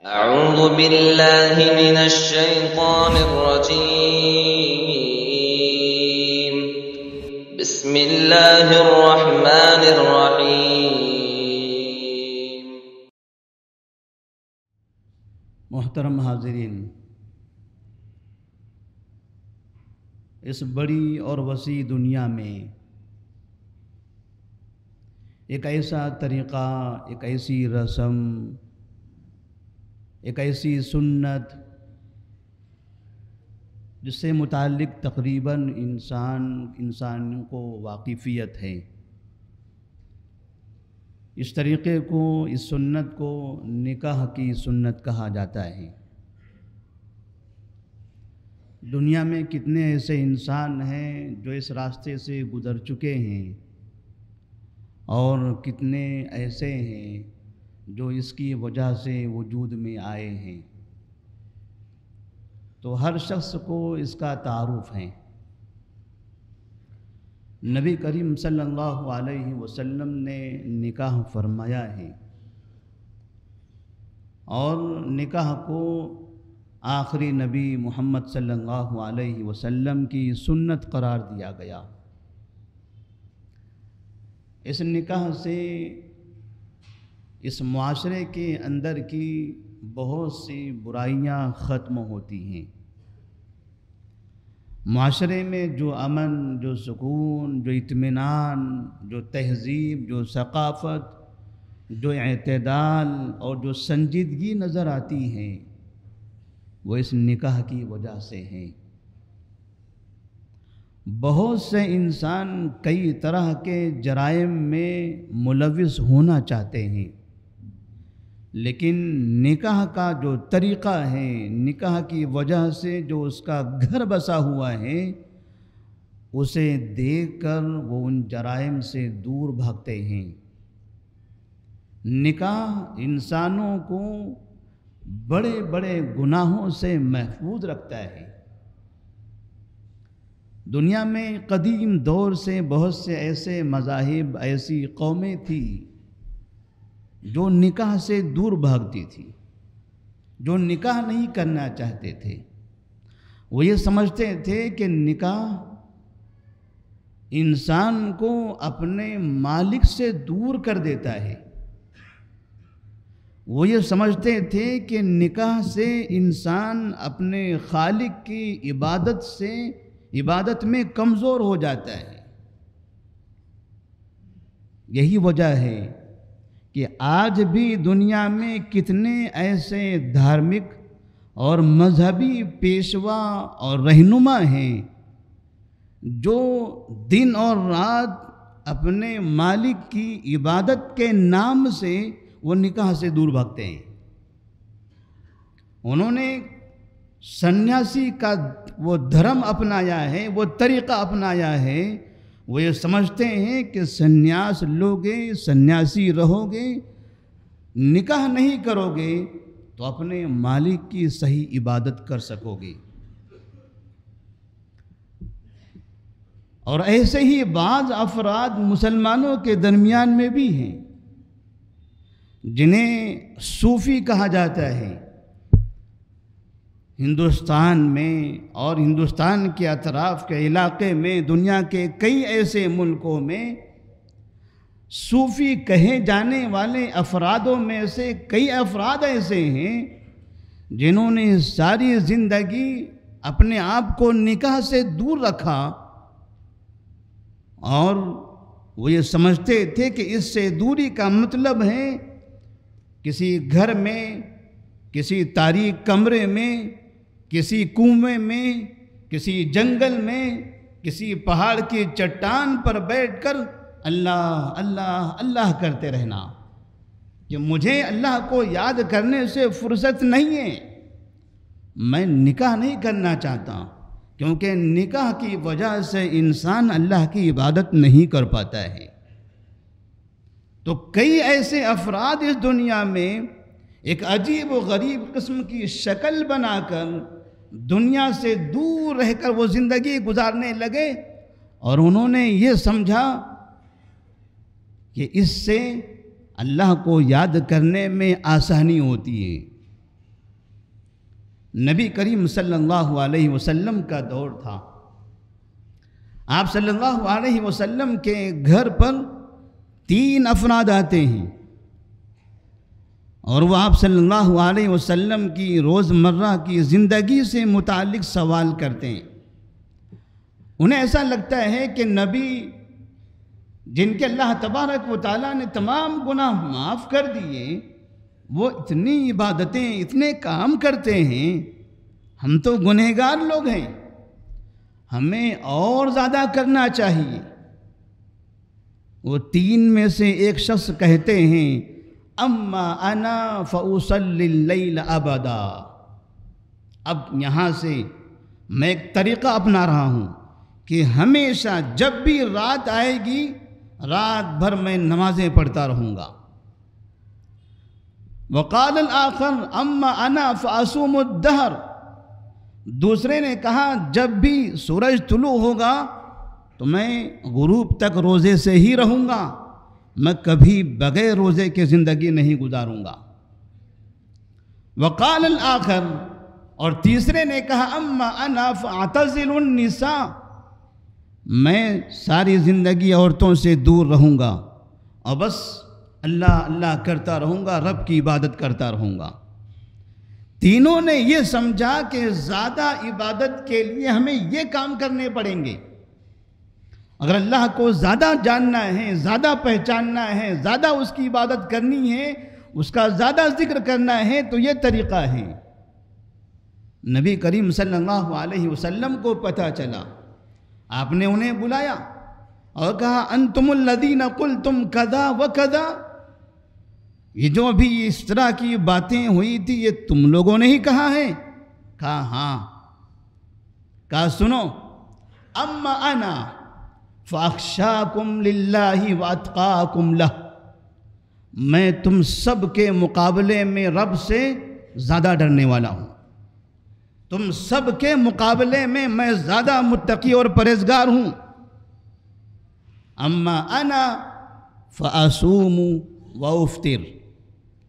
أعوذ بالله من الشيطان الرجيم. بسم الله الرحمن الرحيم. محترم حاضرین، اس بڑی اور وسیع دنیا میں ایک ایسا طریقہ، ایک ایسی رسم، ایک ایسی سنت جس سے متعلق تقریباً انسان کو واقفیت ہے، اس طریقے کو، اس سنت کو نکاح کی سنت کہا جاتا ہے۔ دنیا میں کتنے ایسے انسان ہیں جو اس راستے سے گزر چکے ہیں، اور کتنے ایسے ہیں جو اس کی وجہ سے وجود میں آئے ہیں۔ تو ہر شخص کو اس کا تعارف ہے۔ نبی کریم صلی اللہ علیہ وسلم نے نکاح فرمایا ہے، اور نکاح کو آخری نبی محمد صلی اللہ علیہ وسلم کی سنت قرار دیا گیا۔ اس نکاح سے اس معاشرے کے اندر کی بہت سی برائیاں ختم ہوتی ہیں۔ معاشرے میں جو امن، جو سکون، جو اطمینان، جو تہذیب، جو ثقافت، جو اعتدال اور جو سنجیدگی نظر آتی ہے، وہ اس نکاح کی وجہ سے ہے۔ بہت سے انسان کئی طرح کے جرائم میں ملوث ہونا چاہتے ہیں، لیکن نکاح کا جو طریقہ ہے، نکاح کی وجہ سے جو اس کا گھر بسا ہوا ہے، اسے دیکھ کر وہ ان جرائم سے دور بھاگتے ہیں۔ نکاح انسانوں کو بڑے بڑے گناہوں سے محفوظ رکھتا ہے۔ دنیا میں قدیم دور سے بہت سے ایسے مذاہب، ایسی قومیں تھیں جو نکاح سے دور بھاگتی تھی، جو نکاح نہیں کرنا چاہتے تھے۔ وہ یہ سمجھتے تھے کہ نکاح انسان کو اپنے مالک سے دور کر دیتا ہے۔ وہ یہ سمجھتے تھے کہ نکاح سے انسان اپنے خالق کی عبادت میں کمزور ہو جاتا ہے۔ یہی وجہ ہے کہ آج بھی دنیا میں کتنے ایسے دھارمک اور مذہبی پیشوا اور رہنما ہیں جو دن اور رات اپنے مالک کی عبادت کے نام سے وہ نکاح سے دور بھاگتے ہیں۔ انہوں نے سنیاسی کا وہ دھرم اپنایا ہے، وہ طریقہ اپنایا ہے۔ وہ یہ سمجھتے ہیں کہ سنیاس لوگے، سنیاسی رہو گے، نکاح نہیں کرو گے تو اپنے مالک کی صحیح عبادت کر سکو گے۔ اور ایسے ہی بعض افراد مسلمانوں کے درمیان میں بھی ہیں جنہیں صوفی کہا جاتا ہے۔ ہندوستان میں اور ہندوستان کے اطراف کے علاقے میں، دنیا کے کئی ایسے ملکوں میں صوفی کہے جانے والے افرادوں میں سے کئی افراد ایسے ہیں جنہوں نے ساری زندگی اپنے آپ کو نکاح سے دور رکھا، اور وہ یہ سمجھتے تھے کہ اس سے دوری کا مطلب ہے کسی گھر میں، کسی تاریک کمرے میں، کسی کنویں میں، کسی جنگل میں، کسی پہاڑ کی چٹان پر بیٹھ کر اللہ اللہ اللہ کرتے رہنا کہ مجھے اللہ کو یاد کرنے سے فرصت نہیں ہے، میں نکاح نہیں کرنا چاہتا، کیونکہ نکاح کی وجہ سے انسان اللہ کی عبادت نہیں کر پاتا ہے۔ تو کئی ایسے افراد اس دنیا میں ایک عجیب و غریب قسم کی شکل بنا کر دنیا سے دور رہ کر وہ زندگی گزارنے لگے، اور انہوں نے یہ سمجھا کہ اس سے اللہ کو یاد کرنے میں آسانی ہوتی ہے۔ نبی کریم صلی اللہ علیہ وسلم کا دور تھا۔ آپ صلی اللہ علیہ وسلم کے گھر پر 3 افراد آتے ہیں اور وہ آپ صلی اللہ علیہ وسلم کی روزمرہ کی زندگی سے متعلق سوال کرتے ہیں۔ انہیں ایسا لگتا ہے کہ نبی جن کے اللہ تبارک و تعالیٰ نے تمام گناہ معاف کر دیے، وہ اتنی عبادتیں اتنے کام کرتے ہیں، ہم تو گنہگار لوگ ہیں، ہمیں اور زیادہ کرنا چاہیے۔ وہ 3 میں سے ایک شخص کہتے ہیں اما انا فاصلی اللیل ابدا، اب یہاں سے میں ایک طریقہ اپنا رہا ہوں کہ ہمیشہ جب بھی رات آئے گی رات بھر میں نمازیں پڑھتا رہوں گا۔ وقال الآخر اما انا فاصوم الدہر، دوسرے نے کہا جب بھی سورج طلوع ہوگا تو میں غروب تک روزے سے ہی رہوں گا، میں کبھی بغیر روزے کے زندگی نہیں گزاروں گا۔ وقال الآخر، اور تیسرے نے کہا اما انا فاعتزل النساء، میں ساری زندگی عورتوں سے دور رہوں گا اور بس اللہ اللہ کرتا رہوں گا، رب کی عبادت کرتا رہوں گا۔ تینوں نے یہ سمجھا کہ زیادہ عبادت کے لیے ہمیں یہ کام کرنے پڑیں گے۔ اگر اللہ کو زیادہ جاننا ہے، زیادہ پہچاننا ہے، زیادہ اس کی عبادت کرنی ہے، اس کا زیادہ ذکر کرنا ہے تو یہ طریقہ ہے۔ نبی کریم صلی اللہ علیہ وسلم کو پتہ چلا، آپ نے انہیں بلایا اور کہا انتم الذین قلتم کذا وکذا، یہ جو ابھی اس طرح کی باتیں ہوئی تھی یہ تم لوگوں نے ہی کہا ہے؟ کہا ہاں۔ کہا سنو، اما انا فاخشاکم للہ واتقاکم لہ، میں تم سب کے مقابلے میں رب سے زیادہ ڈرنے والا ہوں، تم سب کے مقابلے میں زیادہ متقی اور پرہیزگار ہوں۔ اما انا فاصوم وافطر،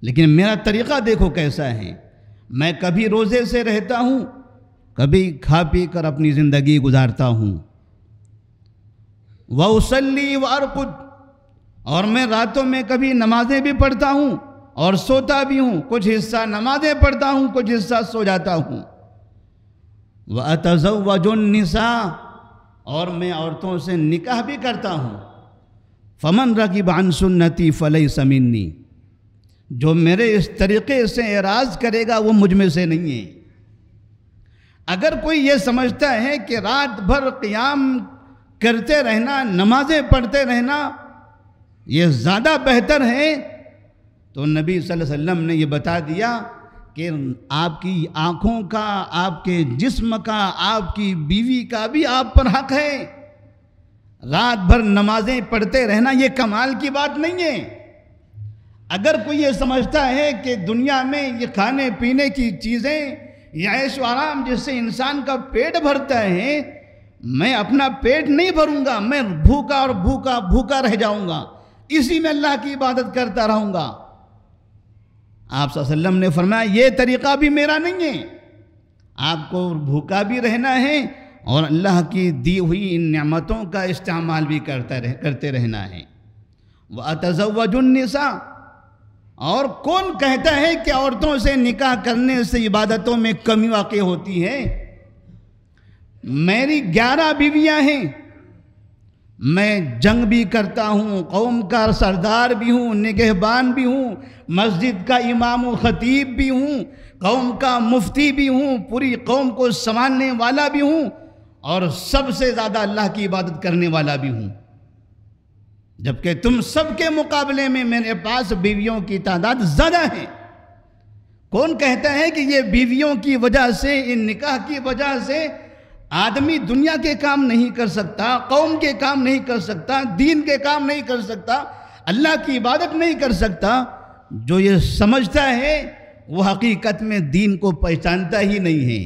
لیکن میرا طریقہ دیکھو کیسا ہے، میں کبھی روزے سے رہتا ہوں، کبھی کھا پی کر اپنی زندگی گزارتا ہوں۔ وَأُصَلِّي وَأَرْقُدْ، اور میں راتوں میں کبھی نمازیں بھی پڑھتا ہوں اور سوتا بھی ہوں، کچھ حصہ نمازیں پڑھتا ہوں، کچھ حصہ سو جاتا ہوں۔ وَأَتَزَوَّجُ النِّسَاءَ، اور میں عورتوں سے نکاح بھی کرتا ہوں۔ فَمَنْ رَغِبَ عَنْ سُنَّتِي فَلَيْسَ مِنِّي، جو میرے اس طریقے سے اعراض کرے گا وہ مجھ میں سے نہیں ہے۔ اگر کوئی یہ سمجھتا ہے کہ رات بھر قیام کرتے رہنا، نمازیں پڑھتے رہنا یہ زیادہ بہتر ہے، تو نبی صلی اللہ علیہ وسلم نے یہ بتا دیا کہ آپ کی آنکھوں کا، آپ کے جسم کا، آپ کی بیوی کا بھی آپ پر حق ہے۔ رات بھر نمازیں پڑھتے رہنا یہ کمال کی بات نہیں ہے۔ اگر کوئی یہ سمجھتا ہے کہ دنیا میں یہ کھانے پینے کی چیزیں، یہ عیش و آرام جس سے انسان کا پیٹ بھرتا ہے، میں اپنا پیٹ نہیں بھروں گا، میں بھوکا اور بھوکا بھوکا رہ جاؤں گا، اسی میں اللہ کی عبادت کرتا رہوں گا۔ آپ صلی اللہ علیہ وسلم نے فرمایا یہ طریقہ بھی میرا نہیں ہے، آپ کو بھوکا بھی رہنا ہے اور اللہ کی دی ہوئی ان نعمتوں کا استعمال بھی کرتے رہنا ہے۔ وَأَتَزَوَّجُ النِّسَاءَ، اور کون کہتا ہے کہ عورتوں سے نکاح کرنے سے عبادتوں میں کمی واقع ہوتی ہے؟ میری 11 بیویاں ہیں، میں جنگ بھی کرتا ہوں، قوم کا سردار بھی ہوں، نگہبان بھی ہوں، مسجد کا امام و خطیب بھی ہوں، قوم کا مفتی بھی ہوں، پوری قوم کو سنبھالنے والا بھی ہوں، اور سب سے زیادہ اللہ کی عبادت کرنے والا بھی ہوں، جبکہ تم سب کے مقابلے میں میرے پاس بیویوں کی تعداد زیادہ ہے۔ کون کہتا ہے کہ یہ بیویوں کی وجہ سے، ان نکاح کی وجہ سے آدمی دنیا کے کام نہیں کر سکتا، قوم کے کام نہیں کر سکتا، دین کے کام نہیں کر سکتا، اللہ کی عبادت نہیں کر سکتا؟ جو یہ سمجھتا ہے وہ حقیقت میں دین کو پہچانتا ہی نہیں ہے۔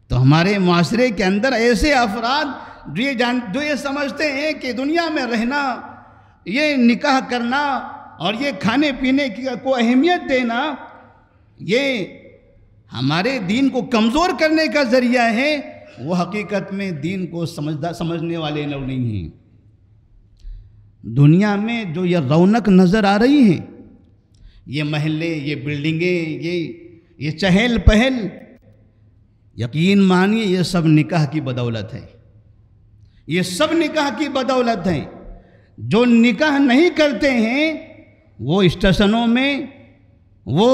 تو ہمارے معاشرے کے اندر ایسے افراد جو یہ سمجھتے ہیں کہ دنیا میں رہنا، یہ نکاح کرنا اور یہ کھانے پینے کی کو اہمیت دینا، یہ ہمارے دین کو کمزور کرنے کا ذریعہ ہے، وہ حقیقت میں دین کو سمجھنے والے لوگ نہیں ہیں۔ دنیا میں جو یہ رونق نظر آ رہی ہے، یہ محلے، یہ بلڈنگیں، یہ چہل پہل، یقین مانیے یہ سب نکاح کی بدولت ہے، یہ سب نکاح کی بدولت ہے۔ جو نکاح نہیں کرتے ہیں وہ اسٹیشنوں میں، وہ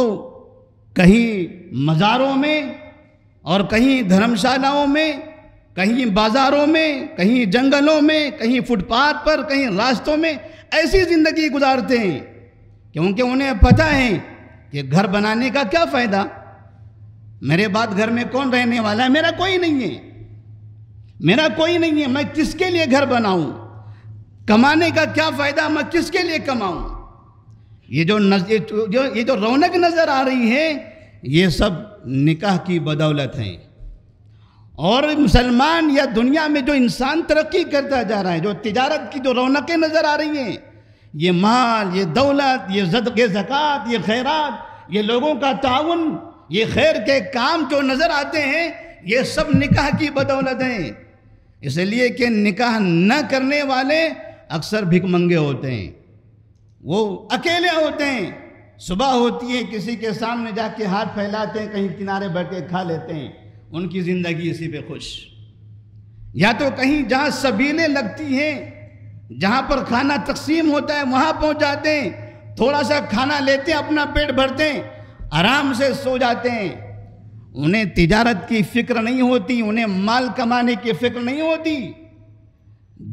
کہیں مزاروں میں، اور کہیں دھرمشالاؤں میں، کہیں بازاروں میں، کہیں جنگلوں میں، کہیں فٹ پاتھ پر، کہیں راستوں میں ایسی زندگی گزارتے ہیں، کیونکہ انہیں پتہ ہے کہ گھر بنانے کا کیا فائدہ، میرے بعد گھر میں کون رہنے والا ہے، میرا کوئی نہیں ہے، میرا کوئی نہیں ہے، میں کس کے لیے گھر بناؤں، کمانے کا کیا فائدہ، میں کس کے لیے کماؤں۔ یہ جو رونق نظر آ رہی ہے یہ سب نکاح کی بدولت ہیں۔ اور مسلمان یا دنیا میں جو انسان ترقی کرتا جا رہا ہے، جو تجارت کی جو رونقیں نظر آ رہی ہیں، یہ مال، یہ دولت، یہ زکوٰۃ، یہ خیرات، یہ لوگوں کا تعاون، یہ خیر کے کام جو نظر آتے ہیں، یہ سب نکاح کی بدولت ہیں۔ اس لیے کہ نکاح نہ کرنے والے اکثر بھیک منگے ہوتے ہیں، وہ اکیلے ہوتے ہیں، صبح ہوتی ہے کسی کے سامنے جا کے ہاتھ پھیلاتے ہیں، کہیں کنارے بیٹھ کے کھا لیتے ہیں، ان کی زندگی اسی پہ خوش۔ یا تو کہیں جہاں سبیلیں لگتی ہیں، جہاں پر کھانا تقسیم ہوتا ہے وہاں پہنچ جاتے ہیں، تھوڑا سا کھانا لیتے ہیں، اپنا پیٹ بھرتے ہیں، آرام سے سو جاتے ہیں۔ انہیں تجارت کی فکر نہیں ہوتی، انہیں مال کمانے کی فکر نہیں ہوتی۔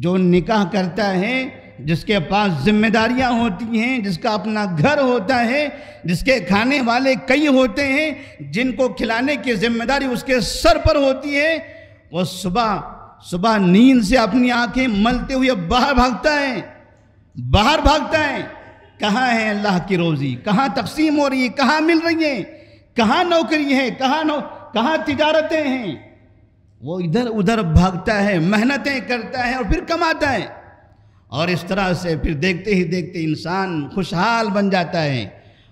جو نکاح کرتا ہے، جس کے پاس ذمہ داریاں ہوتی ہیں، جس کا اپنا گھر ہوتا ہے، جس کے کھانے والے کئی ہوتے ہیں، جن کو کھلانے کی ذمہ داری اس کے سر پر ہوتی ہے، وہ صبح نیند سے اپنی آنکھیں ملتے ہوئے باہر بھاگتا ہے۔ کہاں ہے اللہ کی روزی، کہاں تقسیم ہو رہی ہے، کہاں مل رہی ہے، کہاں نوکری ہے، کہاں تجارتیں ہیں۔ وہ ادھر ادھر بھاگتا ہے، محنتیں کرتا ہے اور پھر کماتا ہے، اور اس طرح سے پھر دیکھتے ہی دیکھتے انسان خوشحال بن جاتا ہے۔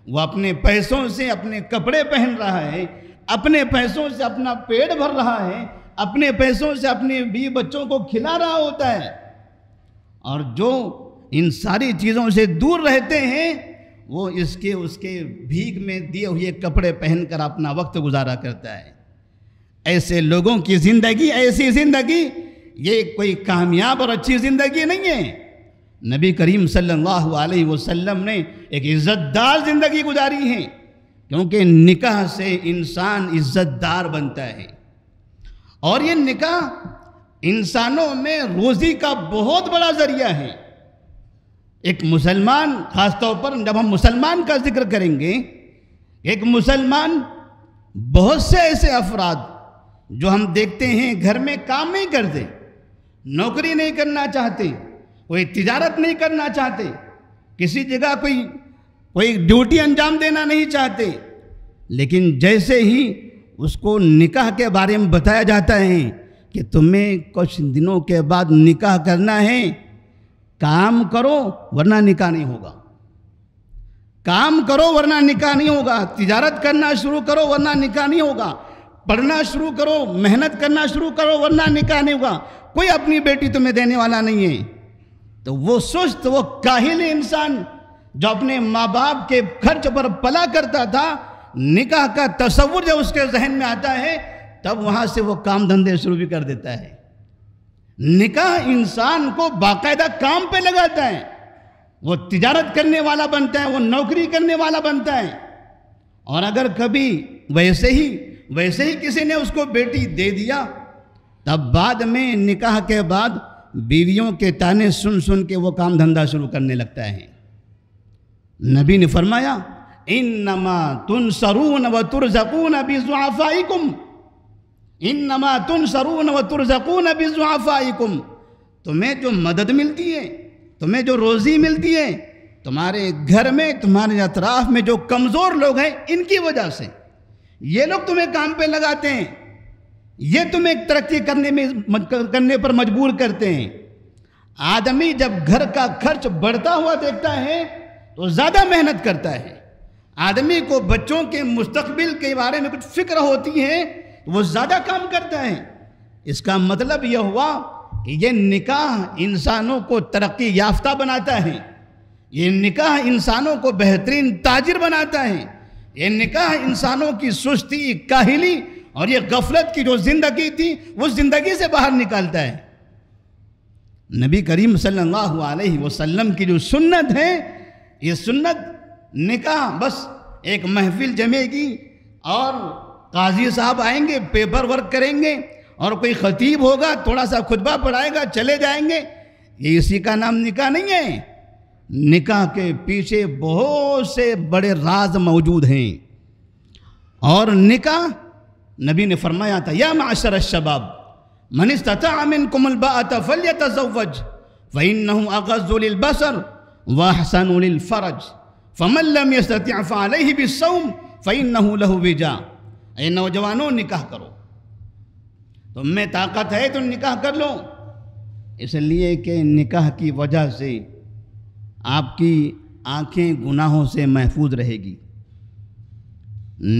وہ اپنے پیسوں سے اپنے کپڑے پہن رہا ہے، اپنے پیسوں سے اپنا پیٹ بھر رہا ہے، اپنے پیسوں سے اپنے بیوی بچوں کو کھلا رہا ہوتا ہے۔ اور جو ان ساری چیزوں سے دور رہتے ہیں، وہ اس کے بھیک میں دیے ہوئے کپڑے پہن کر اپنا وقت گزارا کرتا ہے۔ ایسے لوگوں کی زندگی، ایسی زندگی، یہ کوئی کامیاب اور اچھی زندگی نہیں ہے۔ نبی کریم صلی اللہ علیہ وسلم نے ایک عزت دار زندگی گزاری ہے، کیونکہ نکاح سے انسان عزت دار بنتا ہے، اور یہ نکاح انسانوں میں روزی کا بہت بڑا ذریعہ ہے۔ ایک مسلمان، خاص طور پر جب ہم مسلمان کا ذکر کریں گے، ایک مسلمان، بہت سے ایسے افراد جو ہم دیکھتے ہیں گھر میں کام نہیں کرتے، نوکری نہیں کرنا چاہتے، کوئی تجارت نہیں کرنا چاہتے، کسی جگہ کوئی ڈیوٹی انجام دینا نہیں چاہتے، لیکن جیسے ہی اس کو نکاح کے بارے میں بتایا جاتا ہے کہ تمہیں کچھ دنوں کے بعد نکاح کرنا ہے، کام کرو ورنہ نکاح نہیں ہوگا، کام کرو ورنہ نکاح نہیں ہوگا، تجارت کرنا شروع کرو ورنہ نکاح نہیں ہوگا، پڑھنا شروع کرو، محنت کرنا شروع کرو ورنہ نکاح نہیں ہوگا، کوئی اپنی بیٹی تمہیں دینے والا نہیں ہے۔ تو وہ سست، وہ کاہل انسان جو اپنے ماں باپ کے خرچ پر پلا کرتا تھا، نکاح کا تصور جب اس کے ذہن میں آتا ہے تب وہاں سے وہ کام دھندے شروع بھی کر دیتا ہے۔ نکاح انسان کو باقاعدہ کام پہ لگاتا ہے، وہ تجارت کرنے والا بنتا ہے، وہ نوکری کرنے والا بنتا ہے۔ اور اگر کبھی ویسے ہی کسی نے اس کو بیٹی دے دیا، تب بعد میں نکاح کے بعد بیویوں کے تانے سن کے وہ کام دھندا شروع کرنے لگتا ہے۔ نبی نے فرمایا انما تنصرون وترزقون بضعفائکم، انما تنصرون وترزقون بضعفائکم، تمہیں جو مدد ملتی ہے، تمہیں جو روزی ملتی ہے، تمہارے گھر میں، تمہارے اطراف میں جو کمزور لوگ ہیں، ان کی وجہ سے یہ لوگ تمہیں کام پہ لگاتے ہیں، یہ تمہیں ترقی کرنے پر مجبور کرتے ہیں۔ آدمی جب گھر کا خرچ بڑھتا ہوا دیکھتا ہے تو زیادہ محنت کرتا ہے، آدمی کو بچوں کے مستقبل کے بارے میں کچھ فکر ہوتی ہے وہ زیادہ کام کرتا ہے۔ اس کا مطلب یہ ہوا کہ یہ نکاح انسانوں کو ترقی یافتہ بناتا ہے، یہ نکاح انسانوں کو بہترین تاجر بناتا ہے، یہ نکاح انسانوں کی سستی، کاہلی اور یہ غفلت کی جو زندگی تھی وہ زندگی سے باہر نکالتا ہے۔ نبی کریم صلی اللہ علیہ وسلم کی جو سنت ہے، یہ سنت نکاح بس ایک محفل جمے گی اور قاضی صاحب آئیں گے، پیپر ورک کریں گے اور کوئی خطیب ہوگا تھوڑا سا خطبہ پڑھائے گا، چلے جائیں گے، یہ اسی کا نام نکاح نہیں ہے۔ نکاح کے پیچھے بہت سے بڑے راز موجود ہیں، اور نکاح نبی نے فرمایا تھا یا معشر الشباب من استطاع منکم الباءۃ فلیتزوج فإنه اغض للبصر واحسن للفرج فمن لم يستطع فعليه بالصوم فإنه له وجاء۔ اے نوجوانوں نکاح کرو، تم میں طاقت ہے تو نکاح کر لو، اس لیے کہ نکاح کی وجہ سے آپ کی آنکھیں گناہوں سے محفوظ رہے گی،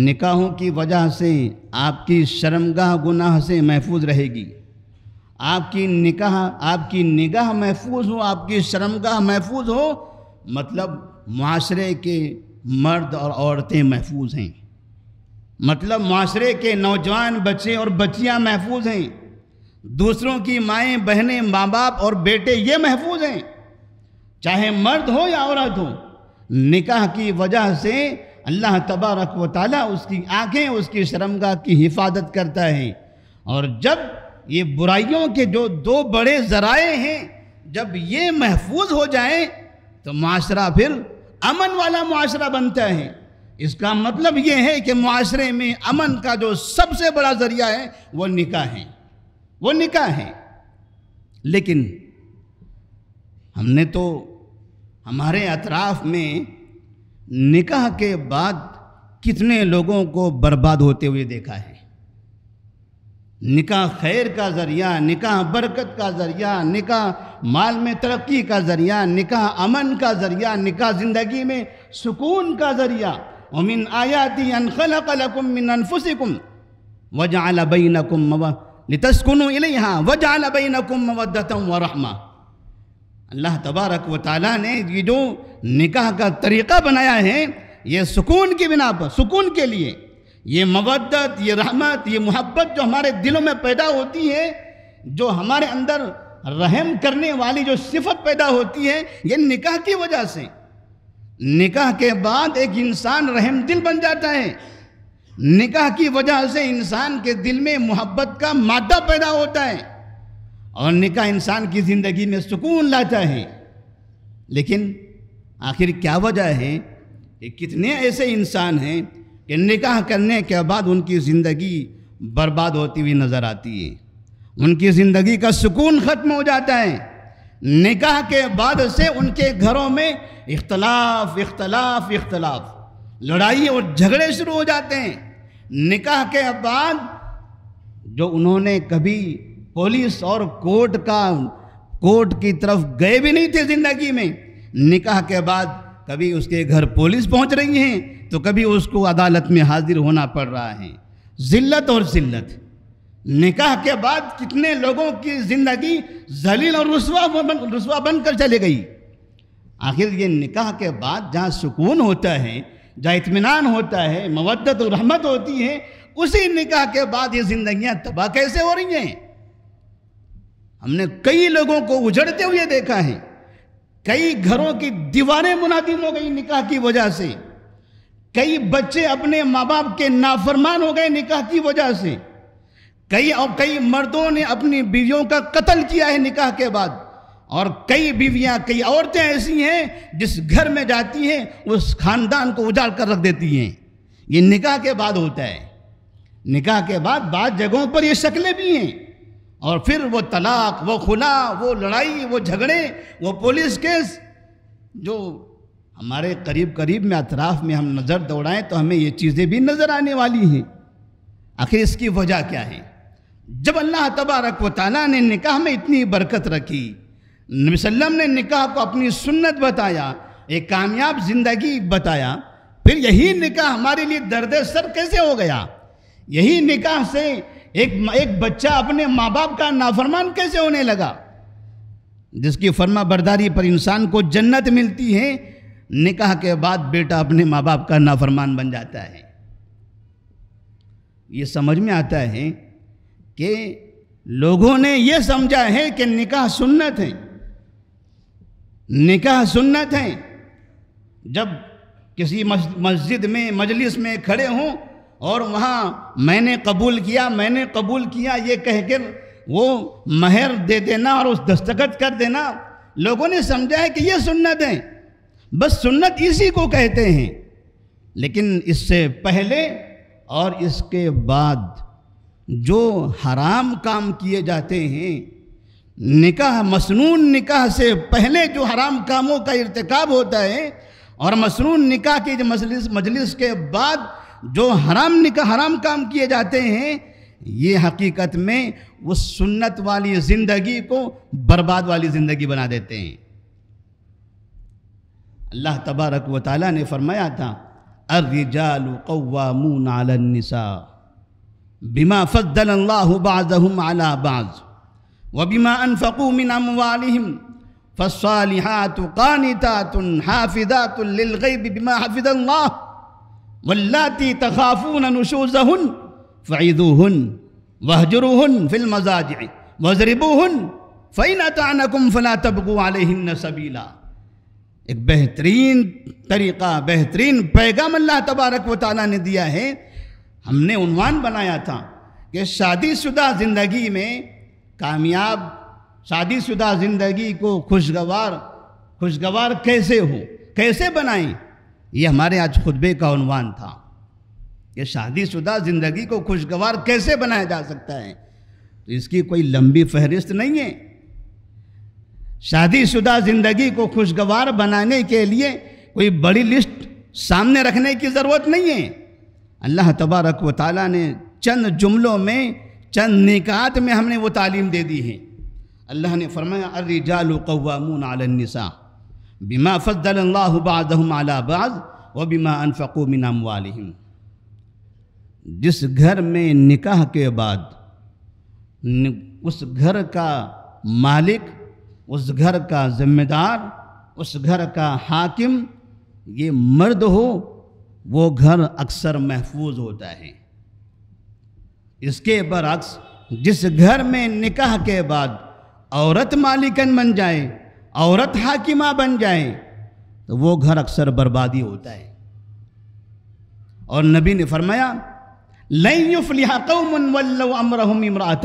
نکاحوں کی وجہ سے آپ کی شرمگاہ گناہ سے محفوظ رہے گی، آپ کی نگاہ محفوظ ہو، آپ کی شرمگاہ محفوظ ہو، مطلب معاشرے کے مرد اور عورتیں محفوظ ہیں، مطلب معاشرے کے نوجوان بچے اور بچیاں محفوظ ہیں، دوسروں کی مائیں بہنیں ماں باپ اور بیٹے یہ محفوظ ہیں، چاہے مرد ہو یا عورت ہو۔ نکاح کی وجہ سے اللہ تبارک و تعالیٰ اس کی آنکھیں، اس کی شرمگاہ کی حفاظت کرتا ہے، اور جب یہ برائیوں کے جو دو بڑے ذرائع ہیں جب یہ محفوظ ہو جائیں تو معاشرہ پھر امن والا معاشرہ بنتا ہے۔ اس کا مطلب یہ ہے کہ معاشرے میں امن کا جو سب سے بڑا ذریعہ ہے وہ نکاح ہے، لیکن ہم نے تو ہمارے اطراف میں نکاح کے بعد کتنے لوگوں کو برباد ہوتے ہوئے دیکھا ہے۔ نکاح خیر کا ذریعہ، نکاح برکت کا ذریعہ، نکاح مال میں ترقی کا ذریعہ، نکاح امن کا ذریعہ، نکاح زندگی میں سکون کا ذریعہ۔ وَمِنْ آيَاتِهِ أَنْ خَلَقَ لَكُم مِّنْ أَنفُسِكُمْ وَجَعَلَ بَيْنَكُمْ لِتَسْكُنُوا إِلَيْهَا وَجَعَلَ بَيْنَكُمْ مَوَدَّةً وَرَحْمَةً۔ اللہ تبارک و تعالیٰ نے یہ جو نکاح کا طریقہ بنایا ہے یہ سکون کی بنا پر، سکون کے لیے، یہ مودت، یہ رحمت، یہ محبت جو ہمارے دلوں میں پیدا ہوتی ہے، جو ہمارے اندر رحم کرنے والی جو صفت پیدا ہوتی ہے، یہ نکاح کی وجہ سے۔ نکاح کے بعد ایک انسان رحم دل بن جاتا ہے، نکاح کی وجہ سے انسان کے دل میں محبت کا مادہ پیدا ہوتا ہے، اور نکاح انسان کی زندگی میں سکون لاتا ہے۔ لیکن آخر کیا وجہ ہے کہ کتنے ایسے انسان ہیں کہ نکاح کرنے کے بعد ان کی زندگی برباد ہوتی ہوئی نظر آتی ہے، ان کی زندگی کا سکون ختم ہو جاتا ہے۔ نکاح کے بعد سے ان کے گھروں میں اختلاف، لڑائی اور جھگڑے شروع ہو جاتے ہیں۔ نکاح کے بعد جو انہوں نے کبھی پولیس اور کورٹ کی طرف گئے بھی نہیں تھے زندگی میں، نکاح کے بعد کبھی اس کے گھر پولیس پہنچ رہی ہیں تو کبھی اس کو عدالت میں حاضر ہونا پڑ رہا ہے۔ ذلت اور ذلت۔ نکاح کے بعد کتنے لوگوں کی زندگی ذلیل اور رسوا بن کر چلے گئی۔ آخر یہ نکاح کے بعد جہاں سکون ہوتا ہے، جہاں اطمینان ہوتا ہے، مودت و رحمت ہوتی ہے، اسی نکاح کے بعد یہ زندگیاں تباہ کیسے ہو رہی ہیں؟ ہم نے کئی لوگوں کو اجڑتے ہوئے دیکھا ہے، کئی گھروں کی دیواریں منہدم ہو گئی نکاح کی وجہ سے، کئی بچے اپنے ماں باپ کے نافرمان ہو گئے نکاح کی وجہ سے، کئی مردوں نے اپنی بیویوں کا قتل کیا ہے نکاح کے بعد، اور کئی بیویاں، کئی عورتیں ایسی ہیں جس گھر میں جاتی ہیں اس خاندان کو اجاڑ کر رکھ دیتی ہیں۔ یہ نکاح کے بعد ہوتا ہے۔ نکاح کے بعد بعض جگہوں پر یہ شکلیں بھی ہیں، اور پھر وہ طلاق، وہ خلا، وہ لڑائی، وہ جھگڑے، وہ پولیس کیس، جو ہمارے قریب میں اطراف میں ہم نظر دوڑائیں تو ہمیں یہ چیزیں بھی نظر آنے والی ہیں۔ آخر اس کی وجہ کیا ہے؟ جب اللہ تبارک و تعالیٰ نے نکاح میں اتنی برکت رکھی، نبی صلی اللہ علیہ وسلم نے نکاح کو اپنی سنت بتایا، ایک کامیاب زندگی بتایا، پھر یہی نکاح ہمارے لیے درد سر کیسے ہو گیا؟ یہی نکاح سے ایک بچہ اپنے ماں باپ کا نافرمان کیسے ہونے لگا؟ جس کی فرما برداری پر انسان کو جنت ملتی ہے، نکاح کے بعد بیٹا اپنے ماں باپ کا نافرمان بن جاتا ہے۔ یہ سمجھ میں آتا ہے کہ لوگوں نے یہ سمجھا ہے کہ نکاح سنت ہے، نکاح سنت ہے۔ جب کسی مسجد میں مجلس میں کھڑے ہوں اور وہاں میں نے قبول کیا یہ کہہ کر وہ مہر دے دینا اور اس دستخط کر دینا، لوگوں نے سمجھا ہے کہ یہ سنت ہے۔ بس سنت اسی کو کہتے ہیں، لیکن اس سے پہلے اور اس کے بعد جو حرام کام کیے جاتے ہیں، نکاح مسنون نکاح سے پہلے جو حرام کاموں کا ارتکاب ہوتا ہے اور مسنون نکاح کی مجلس کے بعد جو حرام کام کیے جاتے ہیں، یہ حقیقت میں اس سنت والی زندگی کو برباد والی زندگی بنا دیتے ہیں۔ اللہ تبارک و تعالیٰ نے فرمایا تھا الرجال قوامون علی النساء بما فضل اللہ بعضهم علی بعض وبما انفقوا من اموالهم فالصالحات قانتات حافظات للغیب بما حفظ اللہ واللاتی تخافون نشوزهن فعظوهن واہجروهن فی المضاجع واضربوهن فإن أطعنكم فلا تبغوا علیہن سبیلا۔ ایک بہترین طریقہ، بہترین پیغام اللہ تبارک و تعالیٰ نے دیا ہے۔ ہم نے عنوان بنایا تھا کہ شادی شدہ زندگی میں کامیاب، شادی شدہ زندگی کو خوشگوار کیسے ہو، کیسے بنائیں، یہ ہمارے آج خطبے کا عنوان تھا کہ شادی شدہ زندگی کو خوشگوار کیسے بنایا جا سکتا ہے۔ تو اس کی کوئی لمبی فہرست نہیں ہے۔ شادی شدہ زندگی کو خوشگوار بنانے کے لیے کوئی بڑی لسٹ سامنے رکھنے کی ضرورت نہیں ہے۔ اللہ تبارک و تعالیٰ نے چند جملوں میں، چند نکات میں ہم نے وہ تعلیم دے دی ہے۔ اللہ نے فرمایا الرجال قوامون علی النساء بما فضل اللہ بعضهم علی بعض وبما انفقوا من اموالهم۔ جس گھر میں نکاح کے بعد اس گھر کا مالک، اس گھر کا ذمہ دار، اس گھر کا حاکم یہ مرد ہو، وہ گھر اکثر محفوظ ہوتا ہے۔ اس کے برعکس جس گھر میں نکاح کے بعد عورت مالکن بن جائے، عورت حاکمہ بن جائے، تو وہ گھر اکثر بربادی ہوتا ہے۔ اور نبی نے فرمایا لن یفلح قوم ولوا امرهم امرأة،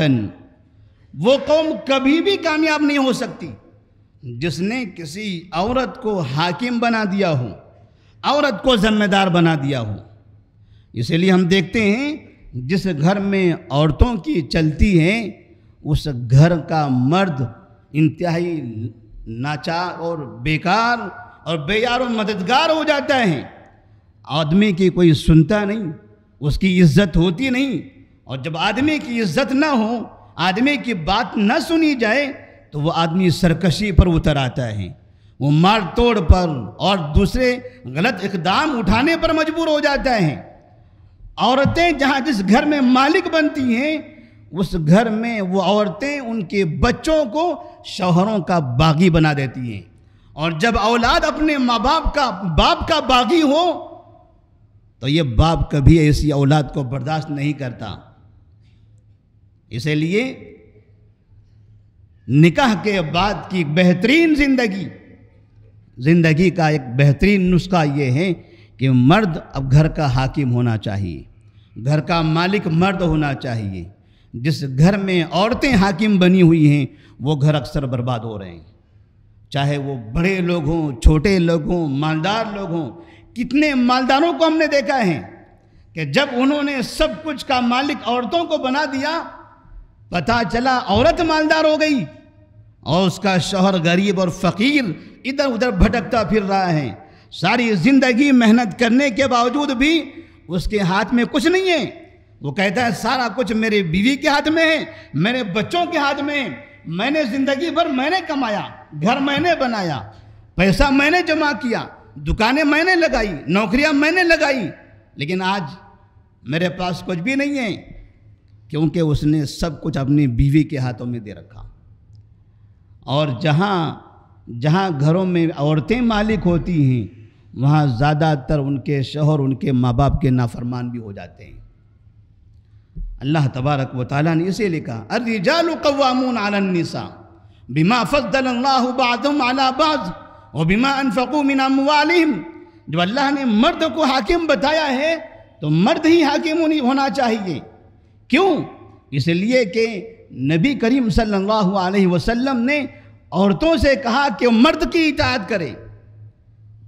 وہ قوم کبھی بھی کامیاب نہیں ہو سکتی جس نے کسی عورت کو حاکم بنا دیا ہو، عورت کو ذمہ دار بنا دیا ہو۔ اسی لیے ہم دیکھتے ہیں جس گھر میں عورتوں کی چلتی ہے اس گھر کا مرد انتہائی ناچار اور بیکار اور بے یار و مددگار ہو جاتا ہے۔ آدمی کی کوئی سنتا نہیں، اس کی عزت ہوتی نہیں، اور جب آدمی کی عزت نہ ہو، آدمی کی بات نہ سنی جائے، تو وہ آدمی سرکشی پر اتر آتا ہے، وہ مار توڑ پر اور دوسرے غلط اقدام اٹھانے پر مجبور ہو جاتا ہے۔ عورتیں جس گھر میں مالک بنتی ہیں، اس گھر میں وہ عورتیں ان کے بچوں کو شوہروں کا باغی بنا دیتی ہیں، اور جب اولاد اپنے ماں باپ کا باغی ہو تو یہ باپ کبھی ایسی اولاد کو برداشت نہیں کرتا۔ اسی لیے نکاح کے بعد کی بہترین زندگی کا ایک بہترین نسخہ یہ ہے کہ مرد اب گھر کا حاکم ہونا چاہیے، گھر کا مالک مرد ہونا چاہیے۔ جس گھر میں عورتیں حاکم بنی ہوئی ہیں وہ گھر اکثر برباد ہو رہے ہیں، چاہے وہ بڑے لوگ ہوں، چھوٹے لوگ ہوں، مالدار لوگ ہوں۔ کتنے مالداروں کو ہم نے دیکھا ہے کہ جب انہوں نے سب کچھ کا مالک عورتوں کو بنا دیا، پتہ چلا عورت مالدار ہو گئی اور اس کا شوہر غریب اور فقیر ادھر ادھر بھٹکتا پھر رہا ہے۔ ساری زندگی محنت کرنے کے باوجود بھی اس کے ہاتھ میں کچھ نہیں ہے۔ وہ کہتا ہے سارا کچھ میرے بیوی کے ہاتھ میں ہے، میرے بچوں کے ہاتھ میں ہے، میں نے زندگی بھر میں نے کمایا، گھر میں نے بنایا، پیسہ میں نے جمع کیا، دکانیں میں نے لگائی، نوکریاں میں نے لگائی، لیکن آج میرے پاس کچھ بھی نہیں ہے، کیونکہ اس نے سب کچھ اپنی بیوی کے ہاتھوں میں دے رکھا۔ اور جہاں گھروں میں عورتیں مالک ہوتی ہیں، وہاں زیادہ تر ان کے شوہر ان کے ماں باپ کے نافرمان بھی ہو جاتے ہیں۔ اللہ تبارک و تعالیٰ نے اسے لکھا الرجال قوامون علی النساء بما فضل اللہ بعضهم علی بعض وبما انفقوا من اموالهم۔ جب اللہ نے مرد کو حاکم بتایا ہے تو مرد ہی حاکم ہونا چاہیے۔ کیوں؟ اس لیے کہ نبی کریم صلی اللہ علیہ وسلم نے عورتوں سے کہا کہ وہ مرد کی اطاعت کرے،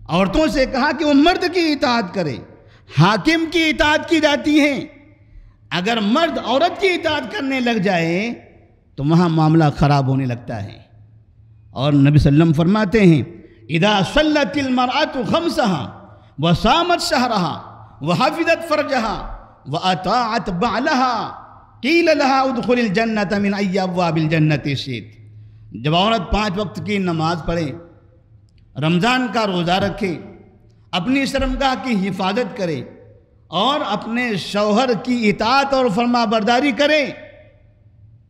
عورتوں سے کہا کہ وہ مرد کی اطاعت کرے۔ حاکم کی اطاعت کی جاتی ہے، اگر مرد عورت کی اطاعت کرنے لگ جائے تو وہاں معاملہ خراب ہونے لگتا ہے۔ اور نبی صلی اللہ علیہ وسلم فرماتے ہیں اذا صلت المرأة خمسها وصامت شهرها وحفظت فرجها واطاعت بعلها قیل لها ادخل الجنة من ای ابواب الجنة شئت۔ جب عورت 5 وقت کی نماز پڑھے، رمضان کا روزہ رکھے، اپنی شرمگاہ کی حفاظت کرے اور اپنے شوہر کی اطاعت اور فرما برداری کرے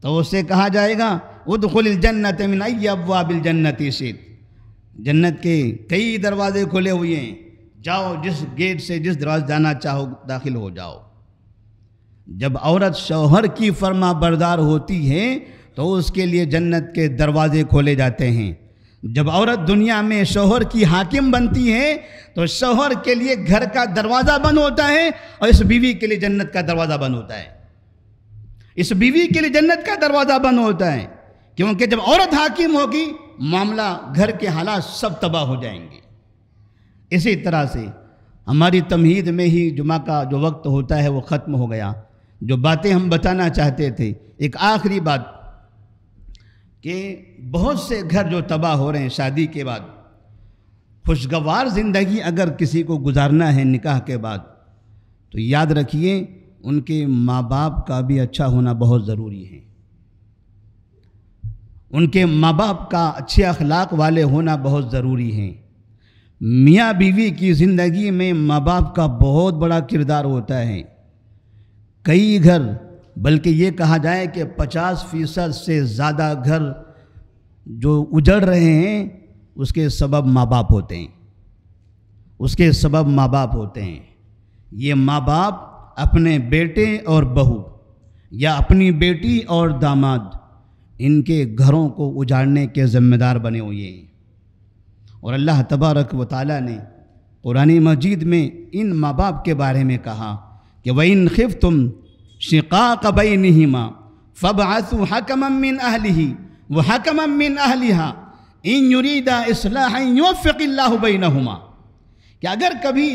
تو اسے کہا جائے گا ادخل الجنۃ من ای ابواب الجنۃ شئت۔ جنت کے کئی دروازے کھلے ہوئے ہیں، جاؤ جس گیٹ سے جس دروازے جانا چاہو داخل ہو جاؤ۔ جب عورت شوہر کی فرما بردار ہوتی ہے تو اس کے لیے جنت کے دروازے کھولے جاتے ہیں۔ جب عورت دنیا میں شوہر کی حاکم بنتی ہے تو شوہر کے لیے گھر کا دروازہ بند ہوتا ہے اور اس بیوی کے لیے جنت کا دروازہ بند ہوتا ہے۔ اس بیوی کے لیے جنت کا دروازہ بند ہوتا ہے، کیونکہ جب عورت حاکم ہوگی معاملہ گھر کے حالات سب تباہ ہو جائیں گے۔ اسی طرح سے ہماری تمہید میں ہی جمعہ کا جو وقت ہوتا ہے وہ ختم ہو گیا۔ جو باتیں ہم بتانا چاہتے تھے، ایک آخری بات کہ بہت سے گھر جو تباہ ہو رہے ہیں شادی کے بعد، خوشگوار زندگی اگر کسی کو گزارنا ہے نکاح کے بعد تو یاد رکھیے ان کے ماں باپ کا بھی اچھا ہونا بہت ضروری ہے۔ ان کے ماں باپ کا اچھے اخلاق والے ہونا بہت ضروری ہے۔ میاں بیوی کی زندگی میں ماں باپ کا بہت بڑا کردار ہوتا ہے۔ کئی گھر، بلکہ یہ کہا جائے کہ 50% سے زیادہ گھر جو اجڑ رہے ہیں اس کے سبب ماں باپ ہوتے ہیں، اس کے سبب ماں باپ ہوتے ہیں۔ یہ ماں باپ اپنے بیٹے اور بہو یا اپنی بیٹی اور داماد ان کے گھروں کو اجاڑنے کے ذمہ دار بنے ہوئے ہیں۔ اور اللہ تبارک و تعالیٰ نے قرآن مجید میں ان ماں باپ کے بارے میں کہا کہ وَإِنْ خِفْتُمْ شِقَاقَ بَيْنِهِمَا فَابْعَثُوا حَكَمًا مِّنْ أَهْلِهِ وَحَكَمًا مِّنْ أَهْلِهَا إِنْ يُرِيدَا إِصْلَاحًا يُوَفِّقِ اللَّهُ بَيْنَهُمَا۔ کہ اگر کبھی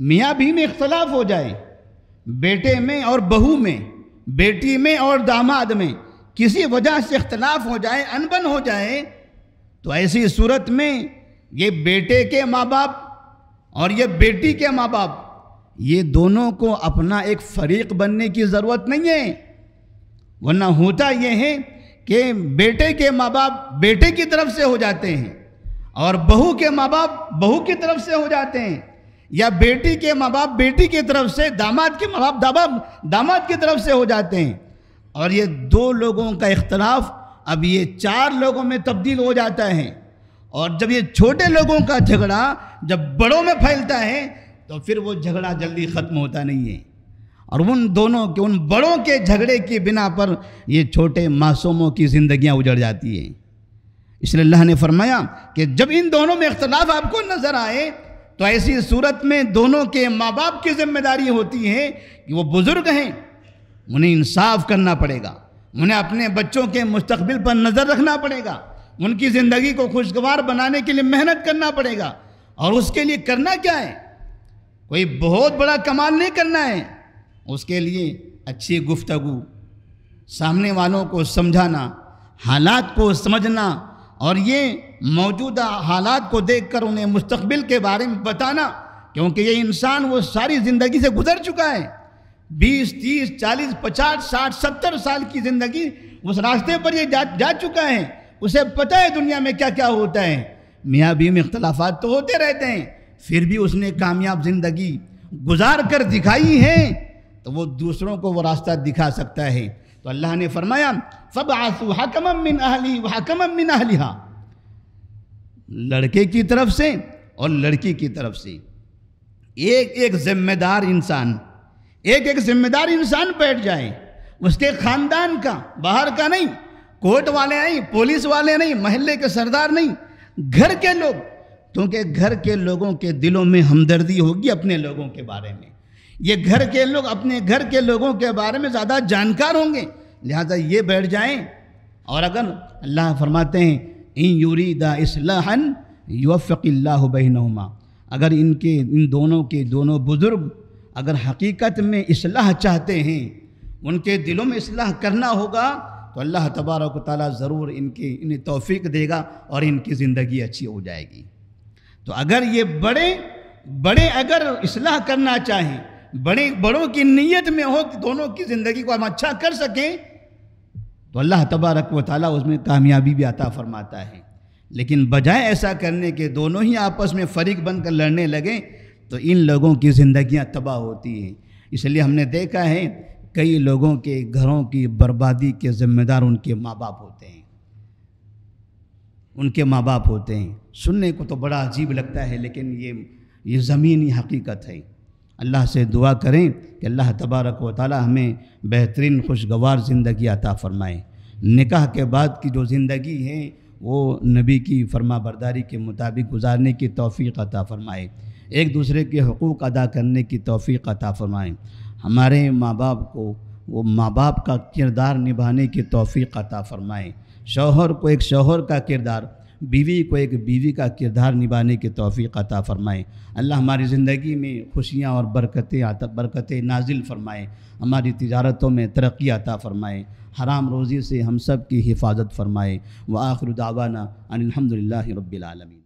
میاں بیوی میں اختلاف ہو جائے، بیٹے میں اور بہو میں، بیٹی میں اور داماد میں کسی وجہ سے اختلاف ہو جائے، انبن ہو جائے، تو ایسی صورت میں یہ بیٹے کے ماں باپ اور یہ بیٹی کے ماں باپ، یہ دونوں کو اپنا ایک فریق بننے کی ضرورت نہیں ہے۔ ورنہ ہوتا یہ ہے کہ بیٹے کے ماں باپ بیٹے کی طرف سے ہو جاتے ہیں اور بہو کے ماں باپ بہو کی طرف سے ہو جاتے ہیں، یا بیٹی کے ماں باپ بیٹی کی طرف سے، داماد کے ماں باپ داماد کی طرف سے ہو جاتے ہیں، اور یہ 2 لوگوں کا اختلاف اب یہ 4 لوگوں میں تبدیل ہو جاتا ہے۔ اور جب یہ چھوٹے لوگوں کا جھگڑا جب بڑوں میں پھیلتا ہے تو پھر وہ جھگڑا جلدی ختم ہوتا نہیں ہے، اور ان بڑوں کے جھگڑے کی بنا پر یہ چھوٹے معصوموں کی زندگیاں اجڑ جاتی ہیں۔ اس لیے اللہ نے فرمایا کہ جب ان دونوں میں اختلاف آپ کو نظر آئے تو ایسی صورت میں دونوں کے ماں باپ کی ذمہ داری ہوتی ہے کہ وہ بزرگ ہیں، انہیں انصاف کرنا پڑے گا، انہیں اپنے بچوں کے مستقبل پر نظر رکھنا پڑے گا، ان کی زندگی کو خوشگوار بنانے کے لیے محنت کرنا پڑے گا۔ اور اس کے لیے کرنا کیا ہے؟ کوئی بہت بڑا کمال نہیں کرنا ہے، اس کے لیے اچھی گفتگو، سامنے والوں کو سمجھانا، حالات کو سمجھنا، اور یہ موجودہ حالات کو دیکھ کر انہیں مستقبل کے بارے میں بتانا، کیونکہ یہ انسان وہ ساری زندگی سے گزر چکا ہے، 20 30 40 50 60 70 سال کی زندگی اس راستے پر یہ جا چکا ہے، اسے پتہ ہے دنیا میں کیا کیا ہوتا ہے۔ میاں بیوی میں اختلافات تو ہوتے رہتے ہیں، پھر بھی اس نے کامیاب زندگی گزار کر دکھائی ہے تو وہ دوسروں کو وہ راستہ دکھا سکتا ہے۔ تو اللہ نے فرمایا فَبْعَثُوا حَكَمًا مِّنْ أَهْلِهِ وَحَكَمًا مِّنْ أَهْلِهَا، لڑکے کی طرف سے اور لڑکی کی طرف سے ایک ذمہ دار انسان، ایک ذمہ دار انسان بیٹھ جائے، اس کے خاندان کا، باہر کا نہیں، کورٹ والے نہیں، پولیس والے نہیں، محلے کے سردار نہیں، گھر کے لوگ، کیونکہ گھر کے لوگوں کے دلوں میں ہمدردی ہوگی اپنے لوگوں کے بارے میں، یہ گھر کے لوگ اپنے گھر کے لوگوں کے بارے میں زیادہ جانکار ہوں گے، لہذا یہ بیٹھ جائیں۔ اور اگر اللہ فرماتے ہیں ان یریدا اصلاحا یوفق اللہ بینہما، اگر ان دونوں کے دونوں بزرگ اگر حقیقت میں اصلاح چاہتے ہیں، ان کے دلوں میں اصلاح کرنا ہوگا تو اللہ تبارک و تعالیٰ ضرور انہیں توفیق دے گا اور ان کی زندگی اچھی ہو جائے گی۔ تو اگر یہ بڑے اگر اصلاح کرنا چاہیں، بڑوں کی نیت میں ہو کہ دونوں کی زندگی کو ہم اچھا کر سکیں تو اللہ تبارک و تعالیٰ اس میں کامیابی بھی عطا فرماتا ہے۔ لیکن بجائے ایسا کرنے کے دونوں ہی آپس میں فریق بن کر لڑنے لگیں تو ان لوگوں کی زندگیاں تباہ ہوتی ہیں۔ اس لیے ہم نے دیکھا ہے کئی لوگوں کے گھروں کی بربادی کے ذمہ دار ان کے ماں باپ ہوتے ہیں، ان کے ماں باپ ہوتے ہیں۔ سننے کو تو بڑا عجیب لگتا ہے لیکن یہ زمینی حقیقت ہے۔ اللہ سے دعا کریں کہ اللہ تبارک و تعالی ہمیں بہترین خوشگوار زندگی عطا فرمائے۔ نکاح کے بعد کی جو زندگی ہے وہ نبی کی فرما برداری کے مطابق گزارنے کی توفیق عطا فرمائے، ایک دوسرے کے حقوق ادا کرنے کی توفیق عطا فرمائے، ہمارے ماں باپ کو وہ ماں باپ کا کردار نبھانے کی توفیق عطا فرمائے، شوہر کو ایک شوہر کا کردار، بیوی کو ایک بیوی کا کردار نبھانے کی توفیق عطا فرمائے۔ اللہ ہماری زندگی میں خوشیاں اور برکتیں نازل فرمائے، ہماری تجارتوں میں ترقی عطا فرمائے، حرام روزی سے ہم سب کی حفاظت فرمائے۔ وآخر دعوانا ان الحمد للہ رب العالمین۔